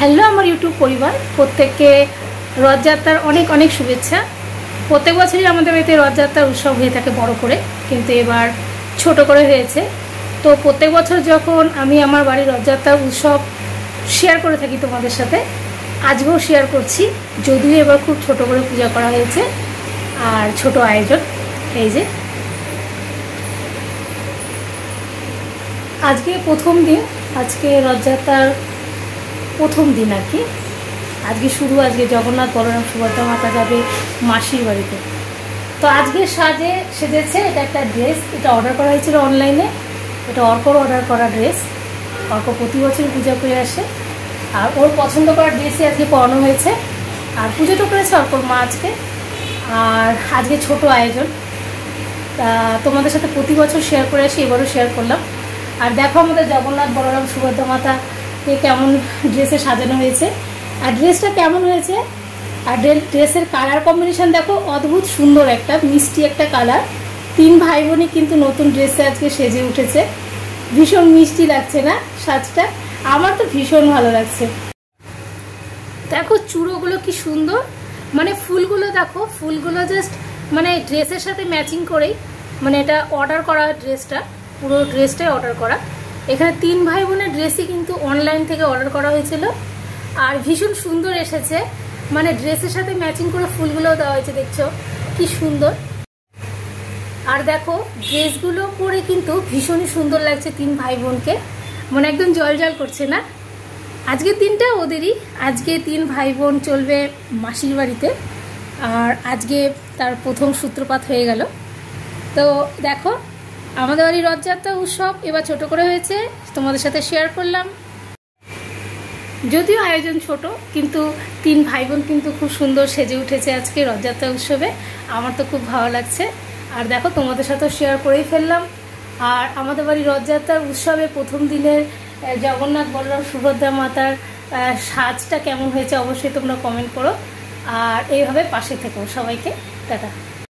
Hello আমার YouTube পরিবার, প্রত্যেককে রথযাত্রার অনেক অনেক শুভেচ্ছা। প্রত্যেক বছরই আমাদের বাড়িতে রথযাত্রার উৎসব হয়ে থাকে বড় করে, কিন্তু এবার ছোট করে হয়েছে। তো প্রত্যেক বছর যখন আমি আমার বাড়ির রথযাত্রার উৎসব শেয়ার করে থাকি তোমাদের সাথে, আজকেও শেয়ার করছি। যদিও এবার খুব ছোট করে পূজা করা হয়েছে আর ছোট আয়োজন। এই যে আজকে প্রথম দিন, আজকে রথযাত্রার প্রথম দিন আর কি। আজকে শুরু, আজকে জগন্নাথ বলরাম সুভদ্রা মাতা যাবে মাসির বাড়িতে। তো আজকে সেজেছে। এটা একটা ড্রেস, এটা অর্ডার করা হয়েছিল অনলাইনে। এটা অর্কর অর্ডার করা ড্রেস। অর্ক প্রতি বছর পূজা করে আসে, আর ওর পছন্দ করা ড্রেসই আজকে পরানো হয়েছে। আর পুজোটা করেছে অর্কর মা আজকে। আর আজকে ছোট আয়োজন, তা তোমাদের সাথে প্রতি বছর শেয়ার করে আসি, এবারও শেয়ার করলাম। আর দেখো আমাদের জগন্নাথ বলরাম সুভদ্রা মাতাকে কেমন ড্রেসে সাজানো হয়েছে, আর ড্রেসটা কেমন হয়েছে। আর ড্রেসের কালার কম্বিনেশন দেখো, অদ্ভুত সুন্দর একটা মিষ্টি একটা কালার। তিন ভাই বোনই কিন্তু নতুন ড্রেসে আজকে সেজে উঠেছে। ভীষণ মিষ্টি লাগছে না সাজটা? আমার তো ভীষণ ভালো লাগছে। দেখো চূড়োগুলো কি সুন্দর, মানে ফুলগুলো দেখো, ফুলগুলো জাস্ট মানে ড্রেসের সাথে ম্যাচিং করেই, মানে এটা অর্ডার করা ড্রেসটা, পুরো ড্রেসটাই অর্ডার করা। এখানে তিন ভাই বোনের ড্রেসই কিন্তু অনলাইন থেকে অর্ডার করা হয়েছিল, আর ভীষণ সুন্দর এসেছে। মানে ড্রেসের সাথে ম্যাচিং করে ফুলগুলোও দেওয়া হয়েছে, দেখছো কি সুন্দর। আর দেখো ড্রেসগুলো পরে কিন্তু ভীষণই সুন্দর লাগছে তিন ভাই বোনকে, মানে একদম জল জল করছে না? আজকের দিনটা ওদেরই, আজকে তিন ভাই বোন চলবে মাসির বাড়িতে, আর আজকে তার প্রথম সূত্রপাত হয়ে গেল। তো দেখো আমাদের বাড়ির রথযাত্রা উৎসব এবার ছোট করে হয়েছে, তোমাদের সাথে শেয়ার করলাম। যদিও আয়োজন ছোট, কিন্তু তিন ভাই বোন কিন্তু খুব সুন্দর সেজে উঠেছে আজকে রথযাত্রা উৎসবে। আমার তো খুব ভালো লাগছে। আর দেখো তোমাদের সাথেও শেয়ার করেই ফেললাম। আর আমাদের বাড়ির রথযাত্রার উৎসবে প্রথম দিনের জগন্নাথ বলরাম সুভদ্রা মাতার সাজটা কেমন হয়েছে অবশ্যই তোমরা কমেন্ট করো, আর এইভাবে পাশে থেকো। সবাইকে টাটা।